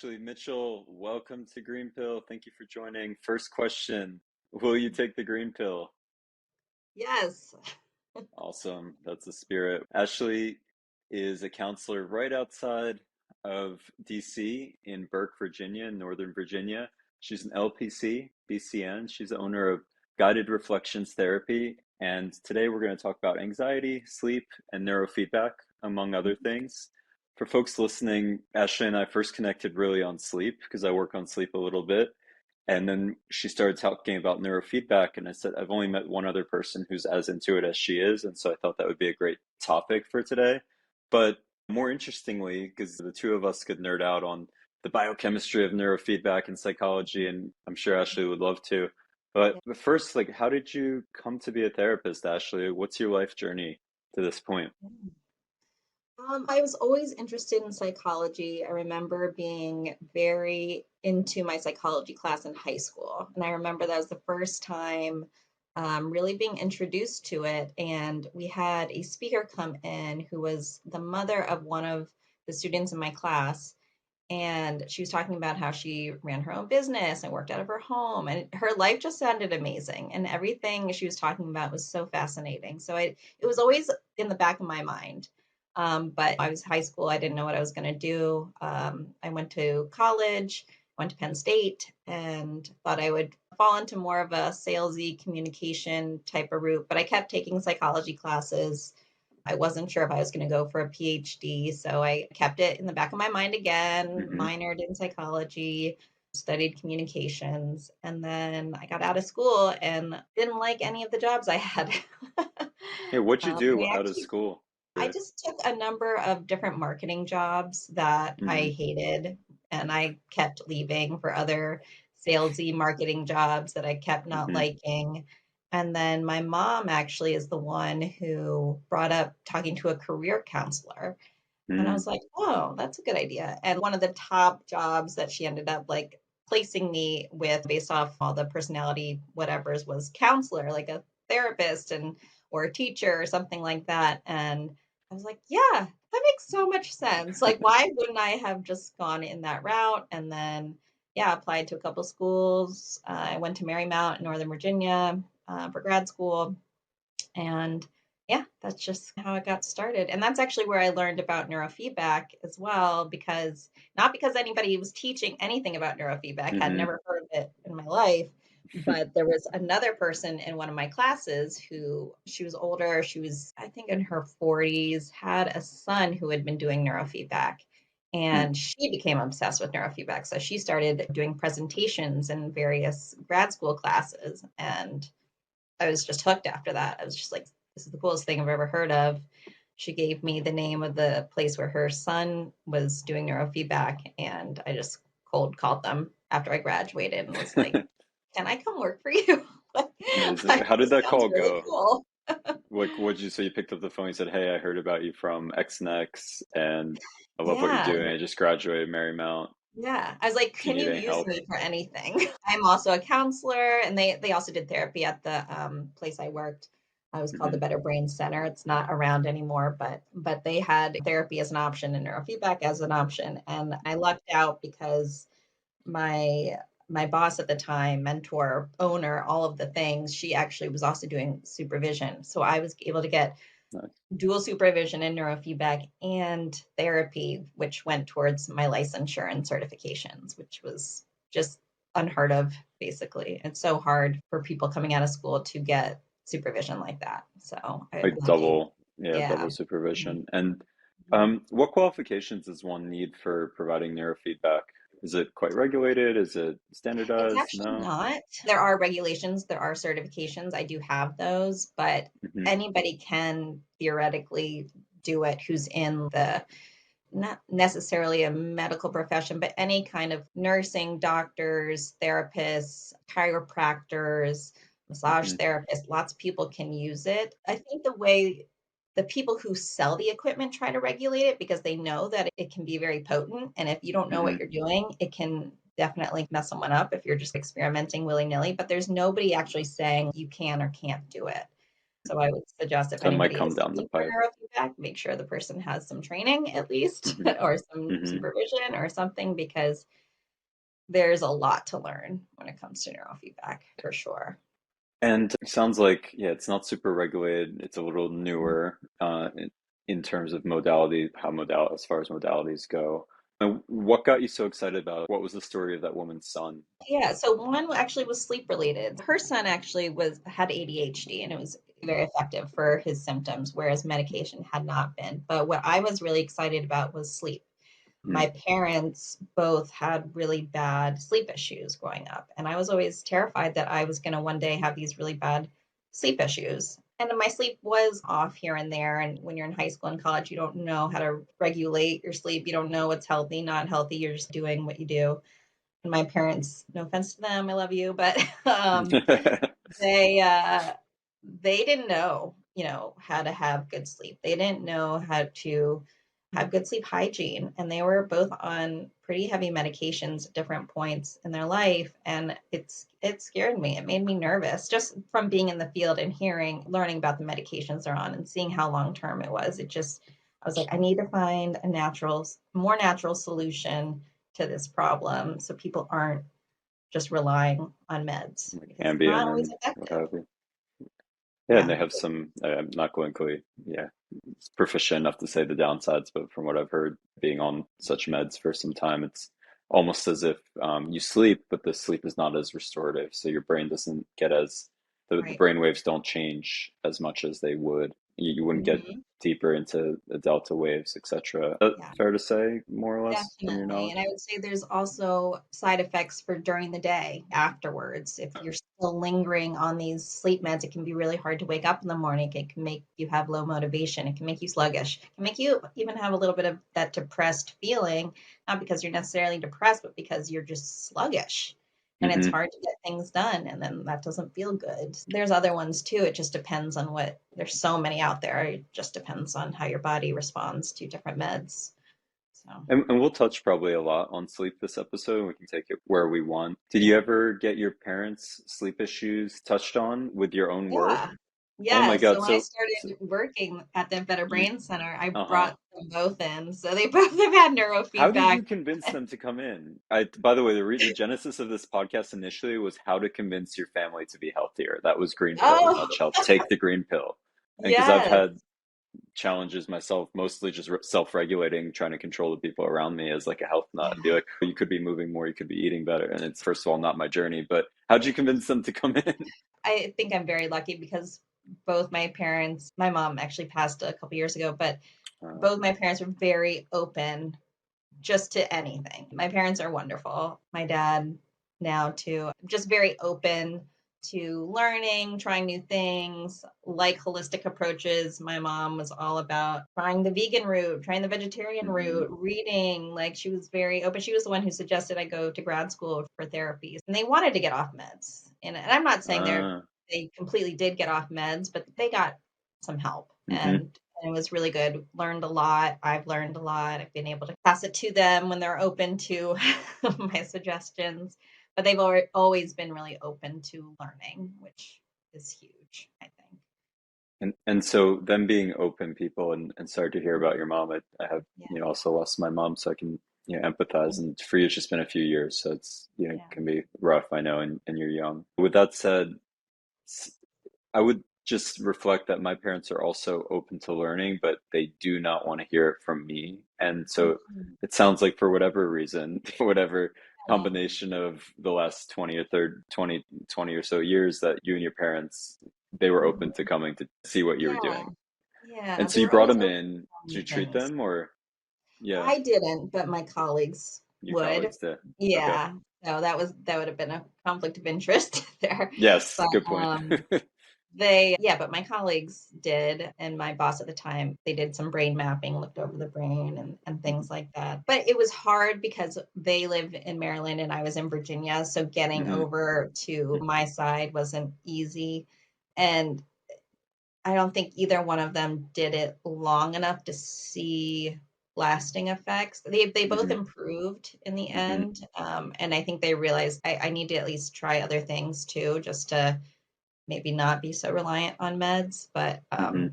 Ashley Mitchell, welcome to Green Pill. Thank you for joining. First question, will you take the green pill? Yes. Awesome, that's the spirit. Ashley is a counselor right outside of DC in Burke, Virginia, Northern Virginia. She's an LPC, BCN. She's the owner of Guided Reflections Therapy. And today we're going to talk about anxiety, sleep, and neurofeedback, among other things. For folks listening, Ashley and I first connected really on sleep because I work on sleep a little bit. And then she started talking about neurofeedback, and I said, I've only met one other person who's as into it as she is. And so I thought that would be a great topic for today. But more interestingly, because the two of us could nerd out on the biochemistry of neurofeedback and psychology, and I'm sure Ashley would love to. But first, like, how did you come to be a therapist, Ashley? What's your life journey to this point? I was always interested in psychology. I remember being very into my psychology class in high school. And I remember that was the first time really being introduced to it. And we had a speaker come in who was the mother of one of the students in my class. And she was talking about how she ran her own business and worked out of her home. And her life just sounded amazing. And everything she was talking about was so fascinating. It was always in the back of my mind. But I was high school. I didn't know what I was going to do. I went to college, went to Penn State, and thought I would fall into more of a salesy communication type of route. But I kept taking psychology classes. I wasn't sure if I was going to go for a PhD, so I kept it in the back of my mind again, Hmm. minored in psychology, studied communications, and then I got out of school and didn't like any of the jobs I had. Hey, what'd you I do out of actually school? I Yeah. just took a number of different marketing jobs that Hmm. I hated, and I kept leaving for other salesy marketing jobs that I kept not Hmm. liking. And then my mom actually is the one who brought up talking to a career counselor. And I Hmm. was like, oh, that's a good idea. And one of the top jobs that she ended up like placing me with based off all the personality whatevers was counselor, like a therapist and or a teacher or something like that. And I was like, yeah, that makes so much sense. Like, why wouldn't I have just gone in that route? And then, yeah, applied to a couple schools. I went to Marymount in Northern Virginia for grad school. And yeah, that's just how it got started. And that's actually where I learned about neurofeedback as well, because not because anybody was teaching anything about neurofeedback, had Hmm. never heard of it in my life. But there was another person in one of my classes who she was older. She was, I think, in her 40s, had a son who had been doing neurofeedback. And she became obsessed with neurofeedback. So she started doing presentations in various grad school classes. And I was just hooked after that. I was just like, this is the coolest thing I've ever heard of. She gave me the name of the place where her son was doing neurofeedback, and I just cold called them after I graduated and was like, can I come work for you? Amazing. How did This that sounds call really go? cool. Like, what'd you say? You picked up the phone and said, "Hey, I heard about you from X and X, and I love what you're Yeah, doing. I just graduated Marymount. yeah. I was like, Do you can need you any use help?" me for anything? I'm also a counselor, and they also did therapy at the place I worked. It was called the Hmm. Better Brain Center. It's not around anymore, but they had therapy as an option and neurofeedback as an option. And I lucked out because my my boss at the time, mentor, owner, all of the things, she actually was also doing supervision. So I was able to get Nice. dual supervision in neurofeedback and therapy, which went towards my licensure and certifications, which was just unheard of, basically. It's so hard for people coming out of school to get supervision like that. So I'm Like lucky. double, yeah, Yeah. double Mhm. supervision. And Mhm. what qualifications does one need for providing neurofeedback? Is it quite regulated? Is it It's standardized? actually No. not. There are regulations, there are certifications. I do have those, but Hmm. anybody can theoretically do it who's in the not necessarily a medical profession, but any kind of nursing, doctors, therapists, chiropractors, massage Hmm. therapists, lots of people can use it. I think the way the people who sell the equipment try to regulate it because they know that it can be very potent. And if you don't know what Hmm. you're doing, it can definitely mess someone up if you're just experimenting willy nilly. But there's nobody actually saying you can or can't do it. So I would suggest if So it might anybody come is down the looking for pipe. neurofeedback, make sure the person has some training at least, Hmm. or some Hmm. supervision or something, because there's a lot to learn when it comes to neurofeedback for sure. And it sounds like, yeah, it's not super regulated. It's a little newer in terms of modality, as far as modalities go. And what got you so excited about it? What was the story of that woman's son? Yeah, so one actually was sleep related. Her son actually was had ADHD and it was very effective for his symptoms, whereas medication had not been. But what I was really excited about was sleep. Mm. My parents both had really bad sleep issues growing up, and I was always terrified that I was going to one day have these really bad sleep issues. And my sleep was off here and there. And when you're in high school and college, you don't know how to regulate your sleep. You don't know what's healthy, not healthy. You're just doing what you do. And my parents, no offense to them, I love you, but they they didn't know, how to have good sleep. They didn't know how to have good sleep hygiene, and they were both on pretty heavy medications at different points in their life, and it scared me. It made me nervous just from being in the field and learning about the medications they're on and seeing how long term it was. I was like, I need to find a more natural solution to this problem so people aren't just relying on meds Like because it's not Ambien always and what effective. have you. Yeah, and Yeah. they have some, I'm not going to, yeah, proficient enough to say the downsides, but from what I've heard, being on such meds for some time, it's almost as if you sleep, but the sleep is not as restorative. So your brain doesn't get the Right. brain waves don't change as much as they would. You wouldn't get Hmm. deeper into the delta waves, etc. Yeah. Fair to say, more or less, from your Definitely. And I knowledge? would say there's also side effects for during the day afterwards. If you're still lingering on these sleep meds, it can be really hard to wake up in the morning. It can make you have low motivation. It can make you sluggish. It can make you even have a little bit of that depressed feeling, not because you're necessarily depressed, but because you're just sluggish. And it's Hmm. hard to get things done. And then that doesn't feel good. There's other ones too. It just depends on there's so many out there. It just depends on how your body responds to different meds. So. And we'll touch probably a lot on sleep this episode, and we can take it where we want. Did you Yeah. ever get your parents' sleep issues touched on with your own work? Yeah. Oh my Yeah. So God. when I So started working at the Better you, Brain Center, I uh-huh. brought them both in. So they both have had How did neurofeedback. you convince them to come in? By the way, the genesis of this podcast initially was how to convince your family to be healthier. That was green pill in a Oh, nutshell. Take the green pill. And because I've yes. had challenges myself, mostly just self-regulating, trying to control the people around me as like a health nut and be Yeah. like, "Oh, you could be moving more, you could be eating better." And it's first of all not my journey, but how'd you convince them to come in? I think I'm very lucky because both my parents, my mom actually passed a couple years ago, but Uh, both my parents were very open just to anything. My parents are wonderful. My dad now too, just very open to learning, trying new things, like holistic approaches. My mom was all about trying the vegan route, trying the vegetarian mhm. route, reading. Like she was very open. She was the one who suggested I go to grad school for therapies. And they wanted to get off meds. And I'm not saying Uh, they completely did get off meds, but they got some help. mhm. And it was really good. Learned a lot. I've learned a lot. I've been able to pass it to them when they're open to my suggestions. But they've always been really open to learning, which is huge, I think. And so them being open people and sorry to hear about your mom. I have, Yeah, also lost my mom, so I can, empathize. And for you, it's just been a few years, so it's, yeah, can be rough, I know, and you're young. With that said, I would just reflect that my parents are also open to learning, but they do not want to hear it from me. And so mhm, it sounds like for whatever reason, whatever yeah, combination of the last 20 or 30, 20 or so years that you and your parents, they were open to mhm, coming to see what you were yeah, doing. yeah. And so They you were brought always them open in to to new treat things. them, or yeah, I didn't, but my colleagues your would. colleagues did. Okay. Yeah. So that would have been a conflict of interest there. Yes, But good point. yeah, but my colleagues did, and my boss at the time, they did some brain mapping, looked over the brain and things like that. But it was hard because they live in Maryland and I was in Virginia. So getting Hmm. over to my side wasn't easy. And I don't think either one of them did it long enough to see lasting effects. They both Hmm. improved in the Hmm. end, and I think they realized I need to at least try other things too, just to maybe not be so reliant on meds, but Hmm.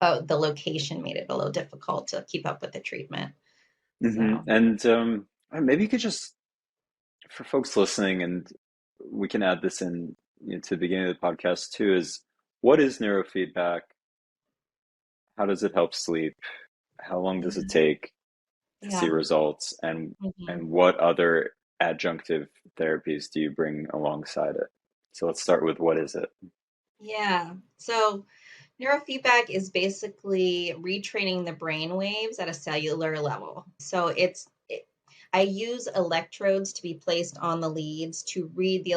the location made it a little difficult to keep up with the treatment. Hmm. So, And maybe you could just, for folks listening, and we can add this in, to the beginning of the podcast too, is what is neurofeedback? How does it help sleep? How long does it yeah, take to see yeah. results? And Hmm. what other adjunctive therapies do you bring alongside it? So let's start with what is it? Yeah. So, neurofeedback is basically retraining the brain waves at a cellular level. So I use electrodes to be placed on the leads to read the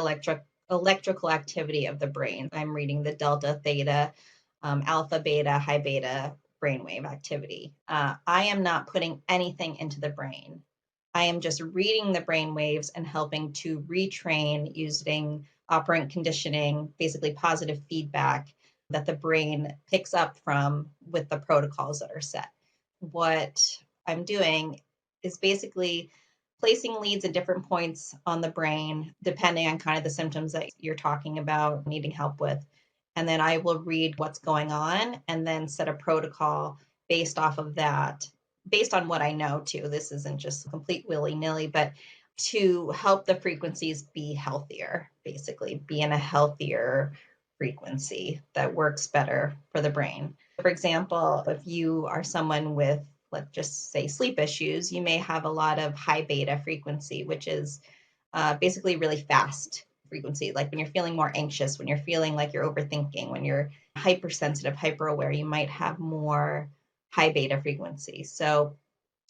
electrical activity of the brain. I'm reading the delta, theta, alpha, beta, high beta brainwave activity. I am not putting anything into the brain. I am just reading the brain waves and helping to retrain using operant conditioning, basically positive feedback that the brain picks up from with the protocols that are set. What I'm doing is basically placing leads at different points on the brain, depending on kind of the symptoms that you're talking about, needing help with. And then I will read what's going on and then set a protocol based off of that, based on what I know too. This isn't just complete willy nilly, but to help the frequencies be healthier, basically, be in a healthier frequency that works better for the brain. For example, if you are someone with, let's just say, sleep issues, you may have a lot of high beta frequency, which is basically really fast frequency. Like when you're feeling more anxious, when you're feeling like you're overthinking, when you're hypersensitive, hyper aware, you might have more high beta frequency. So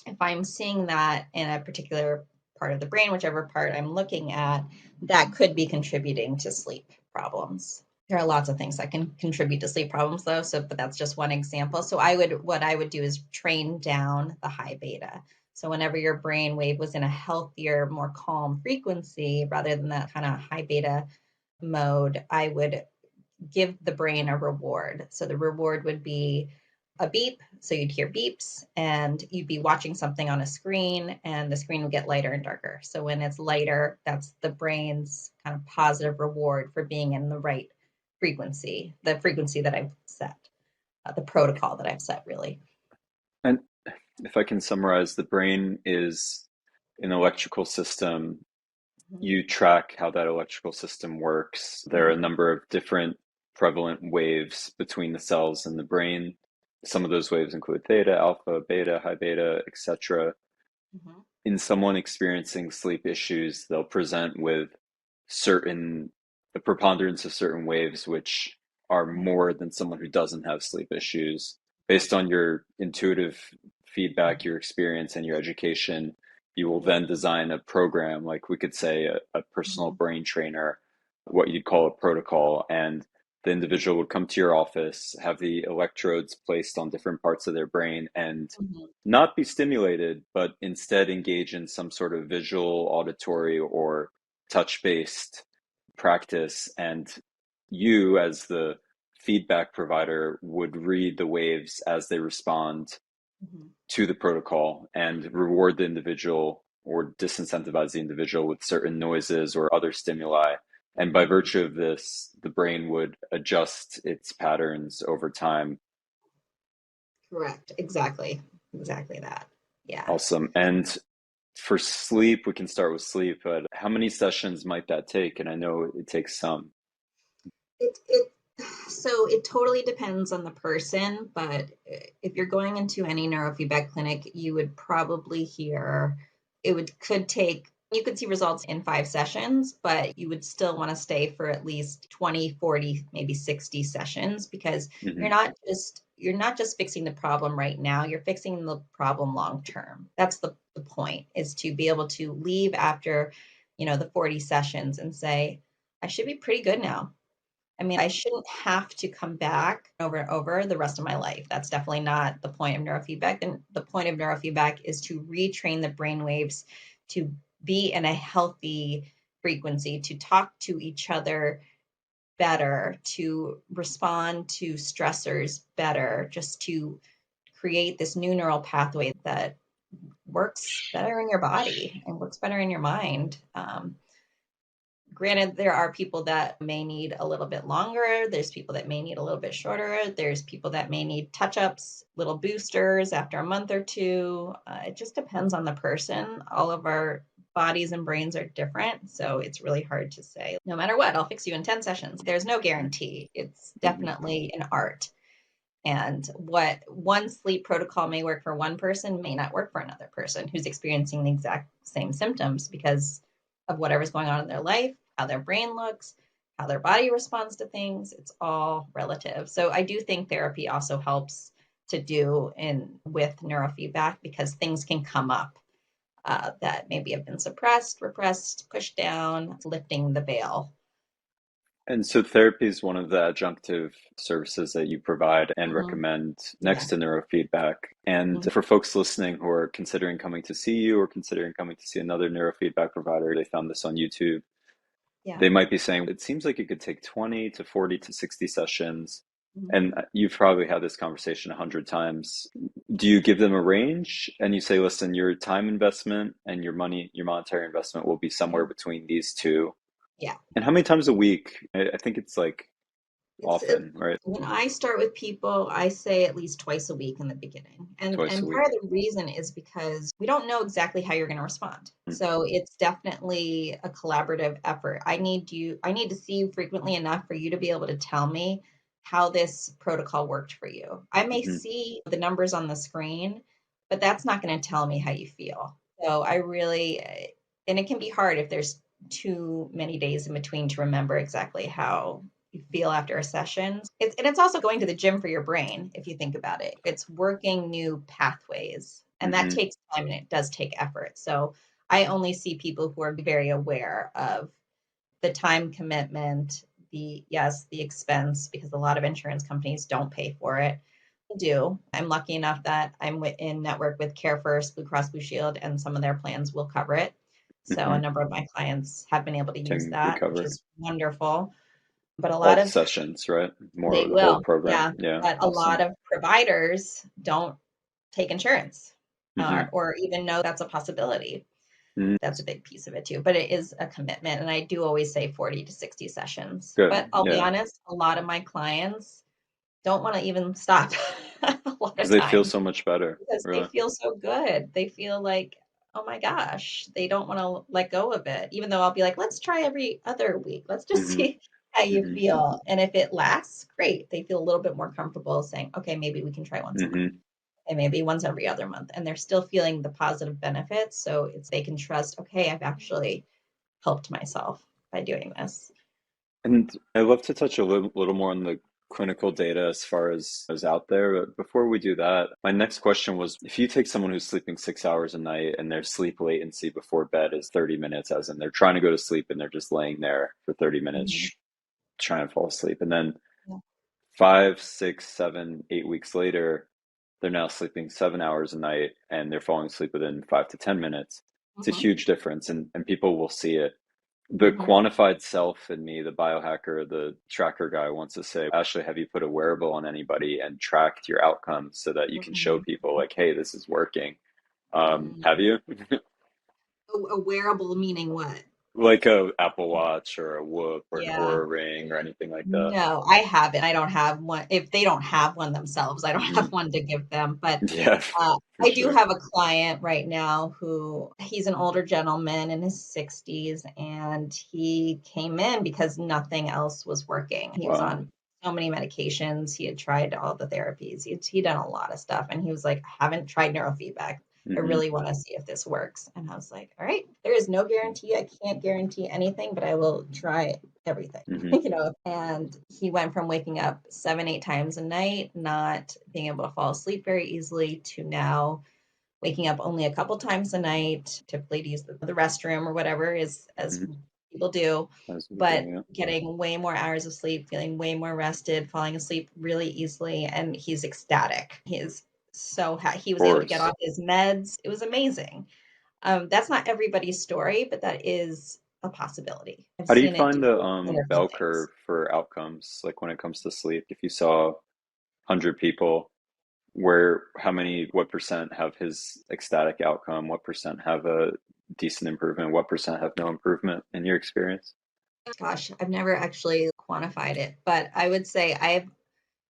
if I'm seeing that in a particular part of the brain, whichever part I'm looking at, that could be contributing to sleep problems. There are lots of things that can contribute to sleep problems though, so but that's just one example. So what I would do is train down the high beta. So whenever your brain wave was in a healthier, more calm frequency rather than that kind of high beta mode, I would give the brain a reward. So the reward would be a beep. So you'd hear beeps and you'd be watching something on a screen and the screen would get lighter and darker. So when it's lighter, that's the brain's kind of positive reward for being in the right frequency, the frequency that I've set, the protocol that I've set, really. And if I can summarize, the brain is an electrical system. Mhm. You track how that electrical system works. There are a Mhm. number of different prevalent waves between the cells in the brain. Some of those waves include theta, alpha, beta, high beta, etc. Mhm. In someone experiencing sleep issues, they'll present with certain a preponderance of certain waves which are more than someone who doesn't have sleep issues. Based on your intuitive feedback, your experience, and your education, you will Yeah. then design a program, like we could say a personal Mhm. brain trainer, what you'd call a protocol, and the individual would come to your office, have the electrodes placed on different parts of their brain, and Mhm. not be stimulated, but instead engage in some sort of visual, auditory, or touch based practice. And you, as the feedback provider, would read the waves as they respond Mhm. to the protocol and reward the individual or disincentivize the individual with certain noises or other stimuli. And by Mhm. virtue of this, the brain would adjust its patterns over time. Correct. Exactly. Exactly that. Yeah. Awesome. And for sleep, we can start with sleep, but how many sessions might that take? And I know it takes some. It so it totally depends on the person, but if you're going into any neurofeedback clinic, you would probably hear it would could take you could see results in 5 sessions, but you would still want to stay for at least 20, 40, maybe 60 sessions because Hmm. you're not just fixing the problem right now, you're fixing the problem long term. That's the point is to be able to leave after, the 40 sessions and say, I should be pretty good now. I mean, I shouldn't have to come back over and over the rest of my life. That's definitely not the point of neurofeedback. And the point of neurofeedback is to retrain the brain waves to be in a healthy frequency, to talk to each other better, to respond to stressors better, just to create this new neural pathway that works better in your body and works better in your mind. Granted, there are people that may need a little bit longer. There's people that may need a little bit shorter. There's people that may need touch ups, little boosters after a month or two. It just depends on the person. All of our bodies and brains are different. So it's really hard to say, no matter what, I'll fix you in 10 sessions. There's no guarantee. It's Hmm. definitely an art. And what one sleep protocol may work for one person may not work for another person who's experiencing the exact same symptoms because of whatever's going on in their life, how their brain looks, how their body responds to things. It's all relative. So I do think therapy also helps to do in with neurofeedback because things can come up that maybe have been suppressed, repressed, pushed down, lifting the veil. And so therapy is one of the adjunctive services that you provide and Mhm. recommend Yeah. next to neurofeedback. And Mhm. for folks listening who are considering coming to see you or considering coming to see another neurofeedback provider, they found this on YouTube. Yeah. They might be saying, it seems like it could take 20 to 40 to 60 sessions. Mhm. And you've probably had this conversation 100 times. Do you give them a range and you say, listen, your time investment and your money, your monetary investment will be somewhere Mhm. between these two? Yeah. And how many times a week? I think it's like It's often, right? when I start with people, I say at least twice a week in the beginning. Twice a And part week. of the reason is because we don't know exactly how you're going to respond. Mm, So it's definitely a collaborative effort. I need to see you frequently enough for you to be able to tell me how this protocol worked for you. I may mhm. see the numbers on the screen, but that's not going to tell me how you feel. So I really and it can be hard if there's too many days in between to remember exactly how you feel after a session. And it's also going to the gym for your brain, if you think about it. It's working new pathways, and that Mhm. takes time and it does take effort. So I only see people who are very aware of the time commitment, the expense, because a lot of insurance companies don't pay for it. I do. I'm lucky enough that I'm in network with Care First, Blue Cross Blue Shield, and some of their plans will cover it. So a Mhm. number of my clients have been able to use Technically that, which cover is wonderful. But a all lot the of sessions, right? More they of the whole will, program. yeah. Yeah, But a lot awesome. of providers don't take insurance Hmm. or even know that's a possibility. Hmm. That's a big piece of it too. But it is a commitment. And I do always say 40 to 60 sessions. Good. But I'll be Yeah, honest, a lot of my clients don't want to even stop a lot because of they feel times so much better, because they really. feel so good. They feel like, oh my gosh, they don't want to let go of it. Even though I'll be like, let's try every other week. Let's just Hmm. see how you Hmm. feel. And if it lasts, great. They feel a little bit more comfortable saying, okay, maybe we can try once a month Hmm. and maybe once every other month. And they're still feeling the positive benefits. So it's they can trust, okay, I've actually helped myself by doing this. And I'd love to touch a little more on the clinical data as far as out there. But before we do that, my next question was, if you take someone who's sleeping 6 hours a night and their sleep latency before bed is 30 minutes, as in they're trying to go to sleep and they're just laying there for 30 Mhm. minutes trying to fall asleep. And then Yeah. 5, 6, 7, 8 weeks later, they're now sleeping 7 hours a night and they're falling asleep within 5 to 10 minutes. It's a Hmm. huge difference, and people will see it. The Hmm. quantified self in me, the biohacker, the tracker guy, wants to say, Ashley, have you put a wearable on anybody and tracked your outcomes so that you can show Hmm. people, like, hey, this is working? Have Hmm. you? A wearable meaning what? Like a Apple Watch or a Whoop or an Yeah. Aura Ring or anything like that? No, I haven't. I don't have one. If they don't have one themselves, I don't Hmm. have one to give them. But Yeah, for I do sure. have a client right now who he's an older gentleman in his 60s, and he came in because nothing else was working. He was Wow. on so many medications. He had tried all the therapies. He'd done a lot of stuff, and he was like, I haven't tried neurofeedback. I Hmm. really want to see if this works. And I was like, all right, there is no guarantee. I can't guarantee anything, but I will try everything, Hmm. you know. And he went from waking up 7, 8 times a night, not being able to fall asleep very easily, to now waking up only a couple times a night, typically to use the restroom or whatever, is as Hmm. people do, As we do, but yeah. getting way more hours of sleep, feeling way more rested, falling asleep really easily, and he's ecstatic. He is he Of was able to get course. off his meds. It was amazing. That's not everybody's story, but that is a possibility. I've How do you seen it find do the wonderful bell things. curve for outcomes, like when it comes to sleep? If you saw 100 people, how many, what percent have his ecstatic outcome? What percent have a decent improvement? What percent have no improvement in your experience? Gosh, I've never actually quantified it, but I would say I've,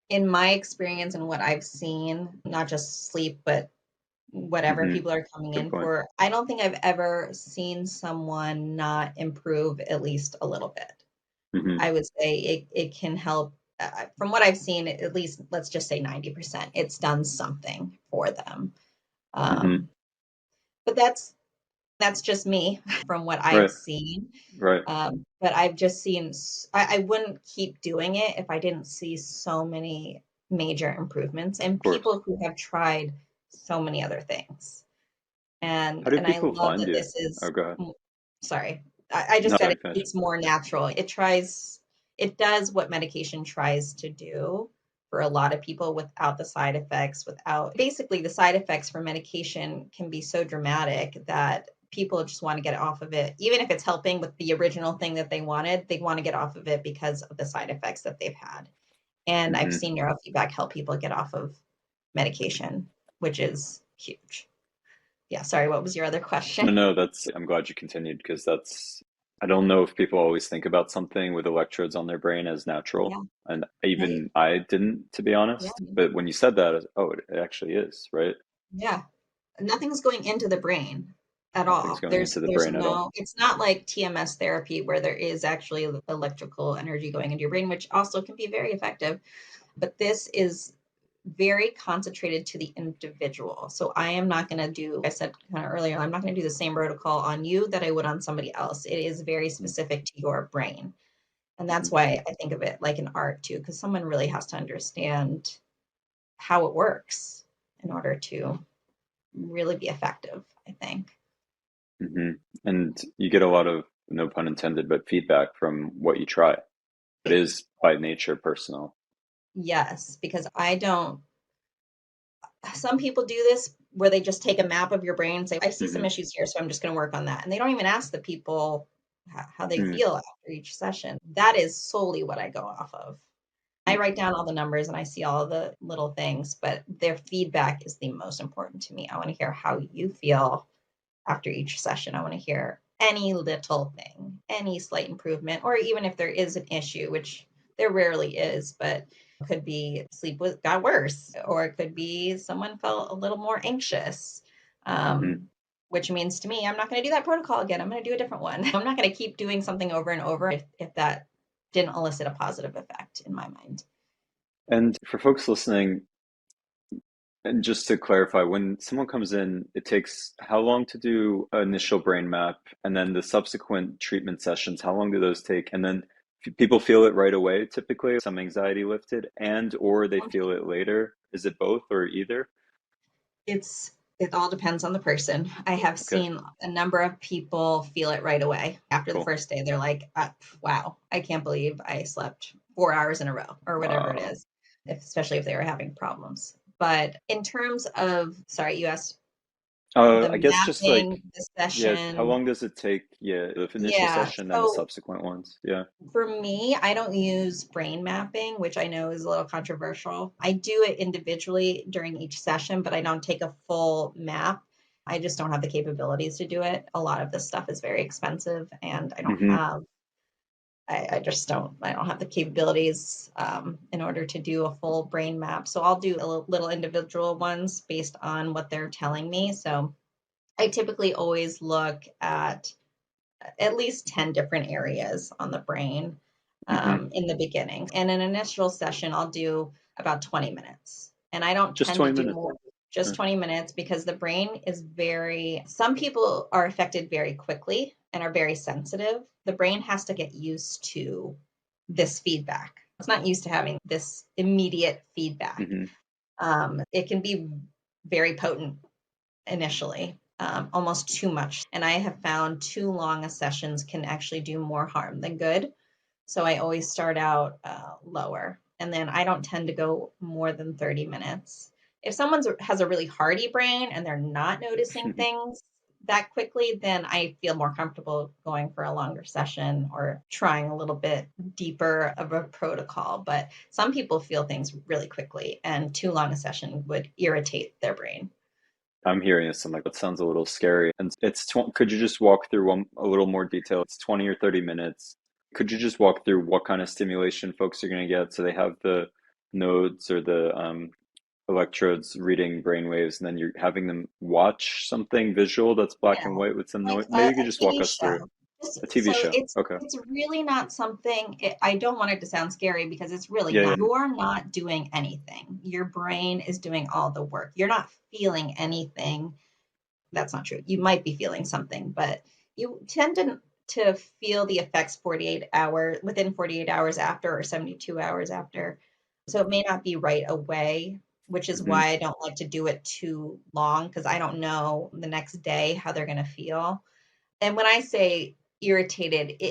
in my experience and what I've seen, not just sleep, but whatever Hmm. people are coming Good in point. for, I don't think I've ever seen someone not improve at least a little bit. Hmm. I would say it can help. From what I've seen, at least let's just say 90%, it's done something for them. Hmm. Um, but that's just me from what I've Right. seen. Right. But I've just seen, I wouldn't keep doing it if I didn't see so many major improvements Of and course. people who have tried so many other things. How do And I people love find that you? this Oh, is, go ahead. sorry, I No, just said sorry, it, finish. it's more natural. It does what medication tries to do for a lot of people without the side effects, without basically the side effects for medication can be so dramatic that people just want to get off of it. Even if it's helping with the original thing that they want to get off of it because of the side effects that they've had. And I've Hmm. seen neurofeedback help people get off of medication, which is huge. Yeah, sorry, what was your other No, question? no, I'm glad you continued because I don't know if people always think about something with electrodes on their brain as natural. Yeah, And right. even I didn't, to be Yeah, honest. But when you said that, oh, it actually is, right? yeah. Nothing's going into the brain at Nothing's all. going into the There's brain at all. no, it's not like TMS therapy where there is actually electrical energy going into your brain, which also can be very effective. But this is very concentrated to the individual. So I am not going to do, I said kind of earlier, I'm not going to do the same protocol on you that I would on somebody else. It is very specific to your brain. And that's Mm-hmm. why I think of it like an art too, because someone really has to understand how it works in order to really be effective, I think. Hmm. And you get a lot of, no pun intended, but feedback from what you try. It is by nature personal. Yes, because I don't, some people do this where they just take a map of your brain and say, I see some Hmm. issues here, so I'm just going to work on that. And they don't even ask the people how they Mm. feel after each session. That is solely what I go off of. I write down all the numbers and I see all the little things, but their feedback is the most important to me. I want to hear how you feel after each session. I want to hear any little thing, any slight improvement, or even if there is an issue, which there rarely is, but it could be sleep got worse, or it could be someone felt a little more anxious. Hmm. Which means to me, I'm not going to do that protocol again. I'm going to do a different one. I'm not going to keep doing something over and over if that didn't elicit a positive effect in my mind. And for folks listening, and just to clarify, when someone comes in, it takes how long to do an initial brain map, and then the subsequent treatment sessions, how long do those take? And then people feel it right away, typically, some anxiety lifted, and or they feel it later. Is it both or either? It's it all depends on the person. I have Okay, seen a number of people feel it right away. After the cool. first day, they're like, wow, I can't believe I slept 4 hours in a row or whatever it Wow. is, especially if they were having problems. But in terms of, sorry, you asked the I guess just like, mapping, the yeah, how session. long does it take? Yeah, the initial Yeah. session, then the So subsequent ones. Yeah. for me, I don't use brain mapping, which I know is a little controversial. I do it individually during each session, but I don't take a full map. I just don't have the capabilities to do it. A lot of this stuff is very expensive, and Hmm. I just don't, I don't have the capabilities in order to do a full brain map. So I'll do a little individual ones based on what they're telling me. So I typically always look at least 10 different areas on the brain Hmm. in the beginning. In an initial session, I'll do about 20 minutes. And I don't Just tend to 20 do minutes. more, just Yeah. 20 minutes because the brain is very, some people are affected very quickly and are very sensitive. The brain has to get used to this feedback. It's not used to having this immediate feedback. Hmm. It can be very potent initially, almost too much. And I have found too long a sessions can actually do more harm than good. So I always start out lower. And then I don't tend to go more than 30 minutes. If someone has a really hardy brain and they're not noticing things that quickly, then I feel more comfortable going for a longer session or trying a little bit deeper of a protocol. But some people feel things really quickly, and too long a session would irritate their brain. I'm hearing this. I'm like, that sounds a little scary. And could you just walk through a little more detail? It's 20 or 30 minutes. Could you just walk through what kind of stimulation folks are going to get? So they have the nodes or the electrodes reading brainwaves, and then you're having them watch something visual that's black Yeah, and white with some like noise. Maybe a you could just walk TV us through show. a Just TV so show. Okay. it's really not something I don't want it to sound scary because it's really Yeah, not. yeah. You're not doing anything. Your brain is doing all the work. You're not feeling anything. That's not true. You might be feeling something, but you tend to feel the effects 48 hours within 48 hours after or 72 hours after. So it may not be right away, which is Hmm. why I don't like to do it too long because I don't know the next day how they're going to feel. And when I say irritated,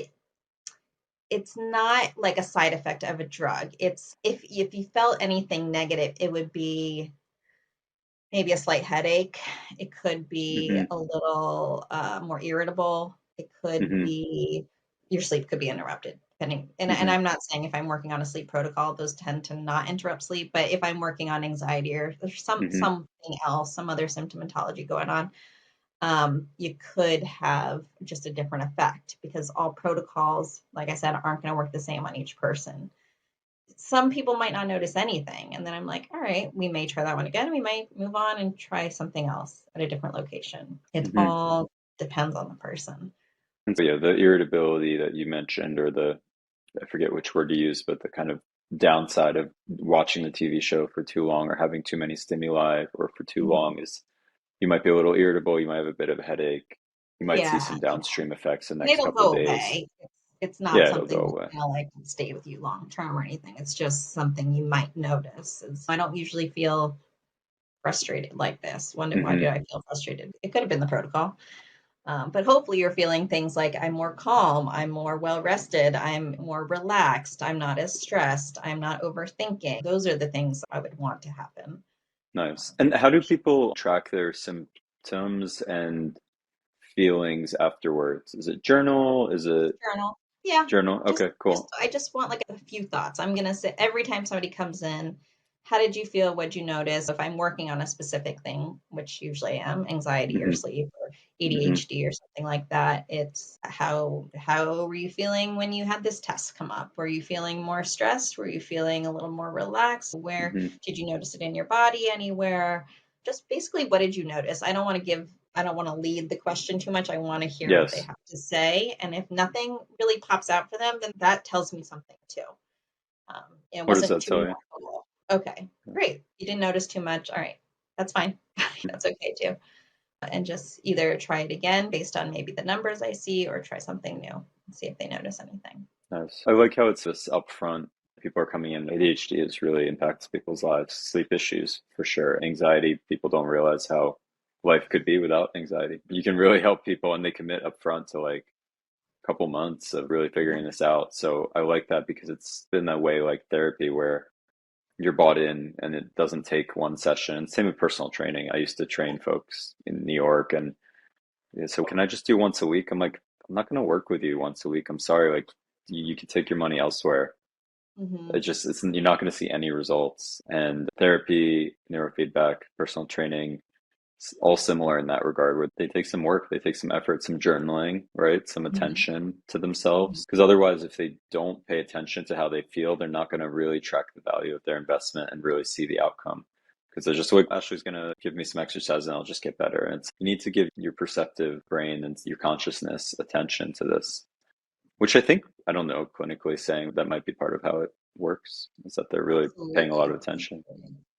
it's not like a side effect of a drug. It's if you felt anything negative, it would be maybe a slight headache. It could be Hmm. a little more irritable. It could Hmm. be your sleep could be interrupted. Depending, and Hmm. I'm not saying if I'm working on a sleep protocol, those tend to not interrupt sleep. But if I'm working on anxiety or there's Hmm. something else, some other symptomatology going on, you could have just a different effect because all protocols, like I said, aren't going to work the same on each person. Some people might not notice anything. And then I'm like, all right, we may try that one again. We might move on and try something else at a different location. It Hmm. all depends on the person. And so yeah, the irritability that you mentioned, or the, I forget which word to use, but the kind of downside of watching the TV show for too long or having too many stimuli or for too Mhm. long is you might be a little irritable, you might have a bit of a headache, you might see Yeah. some downstream effects the And next it'll couple of go days. away. It's not Yeah, it'll something go that's away. gonna like stay with you long term or anything. It's just something you might notice. I don't usually feel frustrated like this. Why Hmm. did I feel frustrated? It could have been the protocol. But hopefully you're feeling things like I'm more calm, I'm more well rested, I'm more relaxed, I'm not as stressed, I'm not overthinking. Those are the things I would want to happen. Nice. And how do people track their symptoms and feelings afterwards? Is it journal? Is it Journal. Yeah. journal? Just Okay, just cool. I just want like a few thoughts. I'm gonna say every time somebody comes in, how did you feel? What'd you notice? If I'm working on a specific thing, which usually I am, anxiety or Hmm. sleep or Hmm. ADHD or something like that, it's how were you feeling when you had this test come up? Were you feeling more stressed? Were you feeling a little more relaxed? Where Hmm. did you notice it in your body anywhere? Just basically what did you notice? I don't want to lead the question too much. I want to hear what they Yes. have to say. And if nothing really pops out for them, then that tells me something too. It What does wasn't that too tell you? remarkable. Okay, great. You didn't notice too much. All right, that's fine. That's okay too. And just either try it again based on maybe the numbers I see or try something new and see if they notice anything. Nice. I like how it's just upfront. People are coming in. ADHD is really impacts people's lives. Sleep issues, for sure. Anxiety, people don't realize how life could be without anxiety. You can really help people, and they commit upfront to like a couple months of really Yeah. figuring this out. So I like that because it's been that way, like therapy, where you're bought in and it doesn't take one session. Same with personal training. I used to train folks in New York, and yeah, so can I just do once a week? I'm like, I'm not going to work with you once a week. I'm sorry. Like, you can take your money elsewhere. Mm-hmm. It just, it's, you're not going to see any results. And therapy, neurofeedback, personal training, it's all similar in that regard, where they take some work, they take some effort, some journaling, right? Some Mm-hmm. attention to Mm-hmm. themselves. Because otherwise, if they don't pay attention to how they feel, they're not going to really track the value of their investment and really see the outcome. Because they're just like, Ashley's going to give me some exercise and I'll just get better. And it's, you need to give your perceptive brain and your consciousness attention to this, which I think, I don't know, clinically saying that might be part of how it works, is that they're really paying a lot of Absolutely. attention.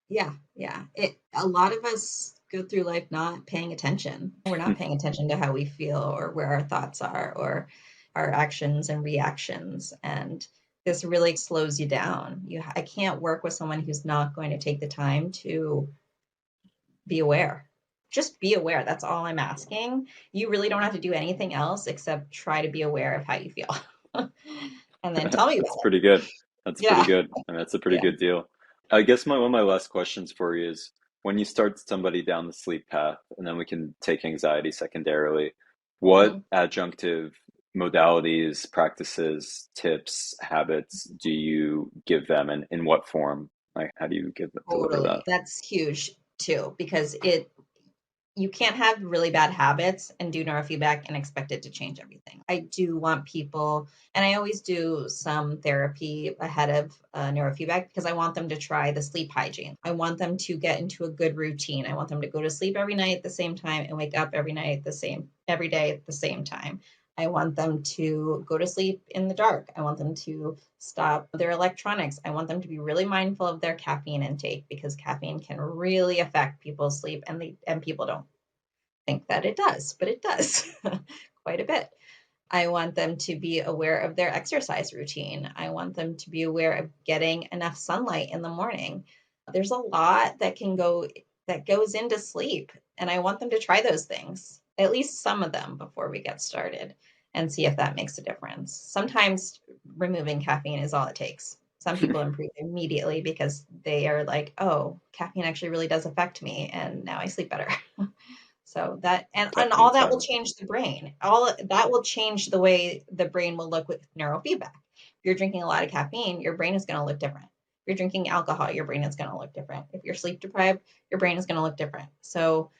Yeah, yeah. A lot of us go through life not paying attention. We're not paying attention to how we feel or where our thoughts are or our actions and reactions. And this really slows you down. I can't work with someone who's not going to take the time to be aware. Just be aware. That's all I'm asking. You really don't have to do anything else except try to be aware of how you feel. And then tell me That's about pretty good. That's it. pretty Yeah. good. I mean, that's a pretty Yeah. good deal. I guess one of my last questions for you is when you start somebody down the sleep path, and then we can take anxiety secondarily, what Mhm. adjunctive modalities, practices, tips, habits do you give them, and in what form? Like, how do you give deliver that? Totally. That's huge too, because you can't have really bad habits and do neurofeedback and expect it to change everything. I do want people, and I always do some therapy ahead of neurofeedback because I want them to try the sleep hygiene. I want them to get into a good routine. I want them to go to sleep every night at the same time and wake up every day at the same time. I want them to go to sleep in the dark. I want them to stop their electronics. I want them to be really mindful of their caffeine intake because caffeine can really affect people's sleep, and people don't think that it does, but it does quite a bit. I want them to be aware of their exercise routine. I want them to be aware of getting enough sunlight in the morning. There's a lot that goes into sleep, and I want them to try those things, at least some of them before we get started and see if that makes a difference. Sometimes removing caffeine is all it takes. Some people improve immediately because they are like, "Oh, caffeine actually really does affect me and now I sleep better." So that and all Caffeine's that will fun. change the brain. All that will change the way the brain will look with neurofeedback. If you're drinking a lot of caffeine, your brain is going to look different. If you're drinking alcohol, your brain is going to look different. If you're sleep deprived, your brain is going to look different. So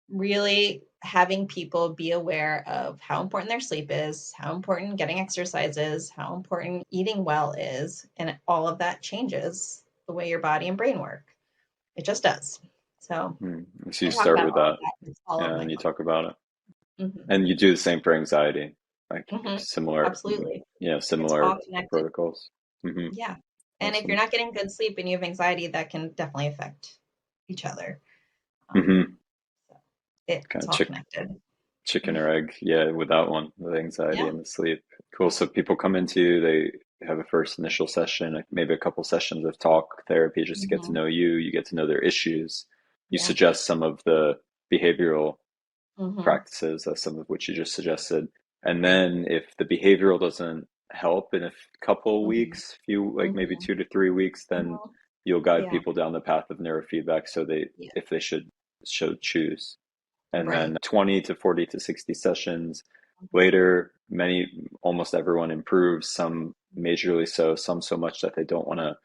really having people be aware of how important their sleep is, how important getting exercise is, how important eating well is, and all of that changes the way your body and brain work. It just does. So So you I talk start about with all of that, that in all of yeah, my and you classes. talk about it. Hmm. And you do the same for anxiety, like Hmm. similar, Absolutely. yeah, It's all similar connected. protocols. Yeah. And if you're Awesome. not getting good sleep and you have anxiety, that can definitely affect each other. Um, hmm so Kind it's of all connected. chicken or egg, yeah, with that one, the anxiety Yeah. and the sleep. Cool. So people come into you, they have a first initial session, like maybe a couple sessions of talk therapy just to get to Hmm. know you. You get to know their issues. You Yeah. suggest some of the behavioral Hmm. practices, some of which you just suggested. And Right. then if the behavioral doesn't help in a couple Hmm. weeks, few like maybe Hmm. 2 to 3 weeks, then Hmm. you'll guide Yeah. people down the path of neurofeedback so they Yeah. if they should choose. And Right. then 20 to 40 to 60 sessions Hmm. later, almost everyone improves, some majorly so, some so much that they don't want to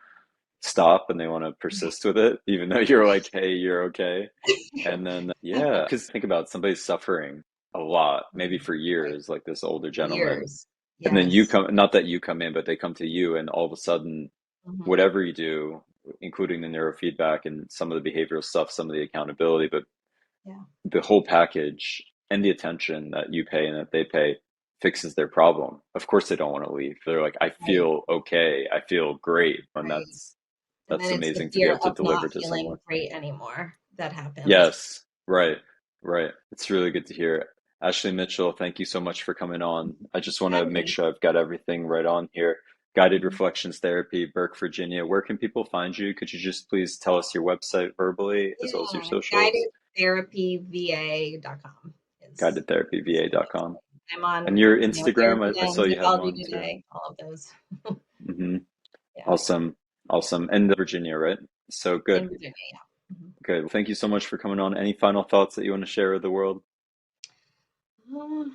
stop and they want to persist with it, even though you're like, hey, you're okay. And then, yeah, because think about somebody's suffering a lot, maybe for Right. years, like this older gentleman. Years. And then you Yes. come, not that you come in, but they come to you, and all of a sudden, Hmm. whatever you do, including the neurofeedback and some of the behavioral stuff, some of the accountability, but Yeah. the whole package and the attention that you pay and that they pay fixes their problem. Of course, they don't want to leave. They're like, I Right. feel okay. I feel great. And Right. And that's then it's the amazing to be fear able to of not deliver to feeling someone. great anymore that happens. Yes, right, right. It's really good to hear. Ashley Mitchell, thank you so much for coming on. I just want to make Gladly. sure I've got everything right on here. Guided Mhm. Reflections Therapy, Burke, Virginia. Where can people find you? Could you just please tell us your website verbally as well as your Yeah, socials? guidedtherapyva.com is the GuidedTherapyVA.com. website. I'm And on, your Therapy Instagram, Today I and saw you had Psychology one too. Today, all of those. Hmm Yeah, Awesome. Awesome. And Virginia, right? So in good. Virginia, yeah. Mhm. Good. Well, thank you so much for coming on. Any final thoughts that you want to share with the world? Uh,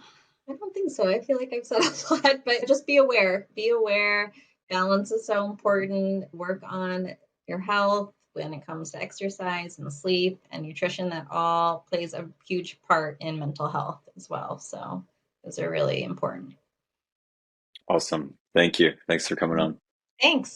I don't think so. I feel like I've said a lot, but just be aware. Be aware. Balance is so important. Work on your health when it comes to exercise and sleep and nutrition. That all plays a huge part in mental health as well. So those are really important. Awesome. Thank you. Thanks for coming Mhm. on. Thanks.